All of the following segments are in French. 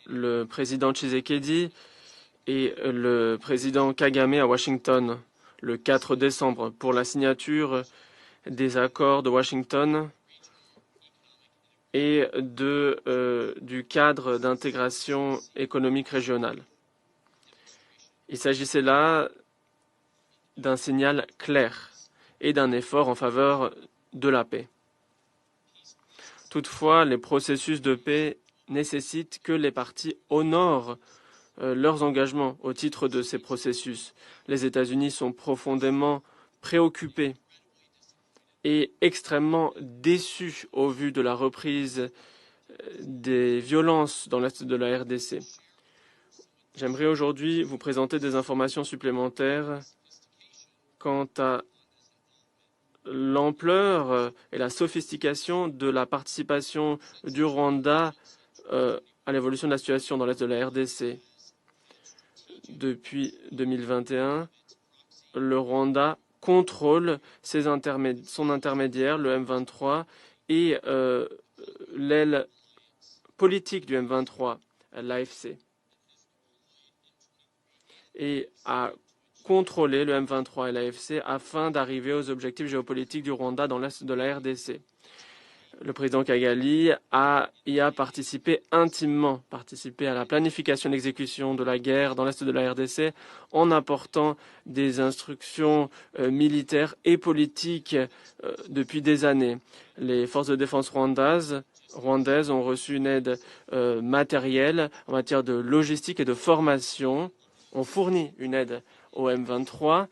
le président Tshisekedi et le président Kagame à Washington le 4 décembre pour la signature des accords de Washington et du cadre d'intégration économique régionale. Il s'agissait là d'un signal clair et d'un effort en faveur de la paix. Toutefois, les processus de paix nécessitent que les parties honorent leurs engagements au titre de ces processus. Les États-Unis sont profondément préoccupés et extrêmement déçus au vu de la reprise des violences dans l'est de la RDC. J'aimerais aujourd'hui vous présenter des informations supplémentaires quant à l'ampleur et la sophistication de la participation du Rwanda à l'évolution de la situation dans l'est de la RDC. Depuis 2021, le Rwanda contrôle son intermédiaire, le M23, et l'aile politique du M23, l'AFC, et a contrôlé le M23 et l'AFC afin d'arriver aux objectifs géopolitiques du Rwanda dans l'est de la RDC. Le président Kigali y a intimement participé à la planification et l'exécution de la guerre dans l'est de la RDC en apportant des instructions militaires et politiques depuis des années. Les forces de défense rwandaises ont reçu une aide matérielle en matière de logistique et de formation, ont fourni une aide au M23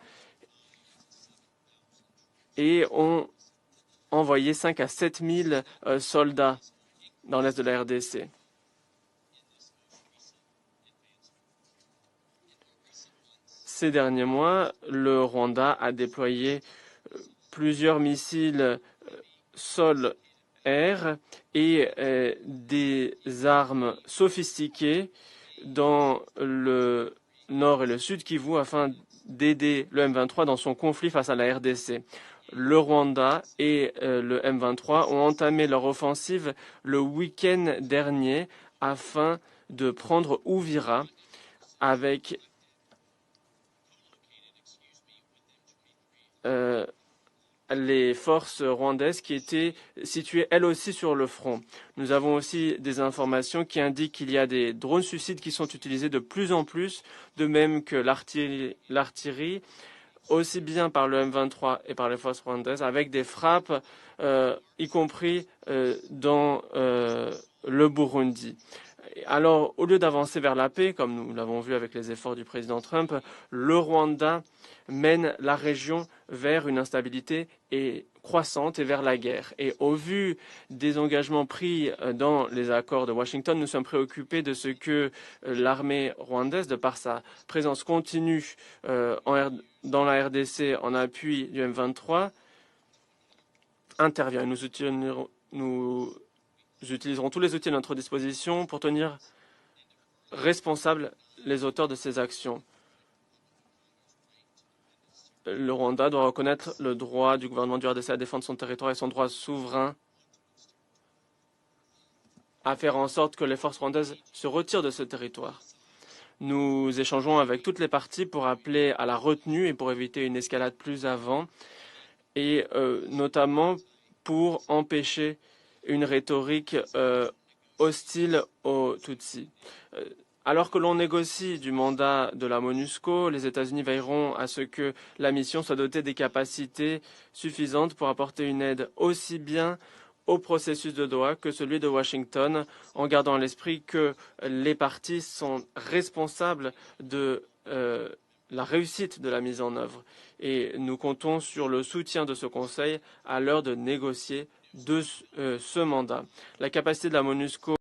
et ont envoyé 5 à 7 000 soldats dans l'est de la RDC. Ces derniers mois, le Rwanda a déployé plusieurs missiles sol-air et des armes sophistiquées dans le nord et le sud Kivu afin d'aider le M23 dans son conflit face à la RDC. Le Rwanda et le M23 ont entamé leur offensive le week-end dernier afin de prendre Uvira avec les forces rwandaises qui étaient situées elles aussi sur le front. Nous avons aussi des informations qui indiquent qu'il y a des drones suicides qui sont utilisés de plus en plus, de même que l'artillerie, aussi bien par le M23 et par les forces rwandaises, avec des frappes, y compris dans le Burundi. Alors, au lieu d'avancer vers la paix, comme nous l'avons vu avec les efforts du président Trump, le Rwanda mène la région vers une instabilité croissante et vers la guerre. Et au vu des engagements pris dans les accords de Washington, nous sommes préoccupés de ce que l'armée rwandaise, de par sa présence continue dans la RDC en appui du M23, intervient. Nous utiliserons tous les outils à notre disposition pour tenir responsables les auteurs de ces actions. Le Rwanda doit reconnaître le droit du gouvernement du RDC à défendre son territoire et son droit souverain à faire en sorte que les forces rwandaises se retirent de ce territoire. Nous échangeons avec toutes les parties pour appeler à la retenue et pour éviter une escalade plus avant, et notamment pour empêcher une rhétorique hostile aux Tutsis. Alors que l'on négocie du mandat de la MONUSCO, les États-Unis veilleront à ce que la mission soit dotée des capacités suffisantes pour apporter une aide aussi bien au processus de Doha que celui de Washington, en gardant à l'esprit que les parties sont responsables de la réussite de la mise en œuvre. Et nous comptons sur le soutien de ce Conseil à l'heure de négocier de ce mandat. La capacité de la MONUSCO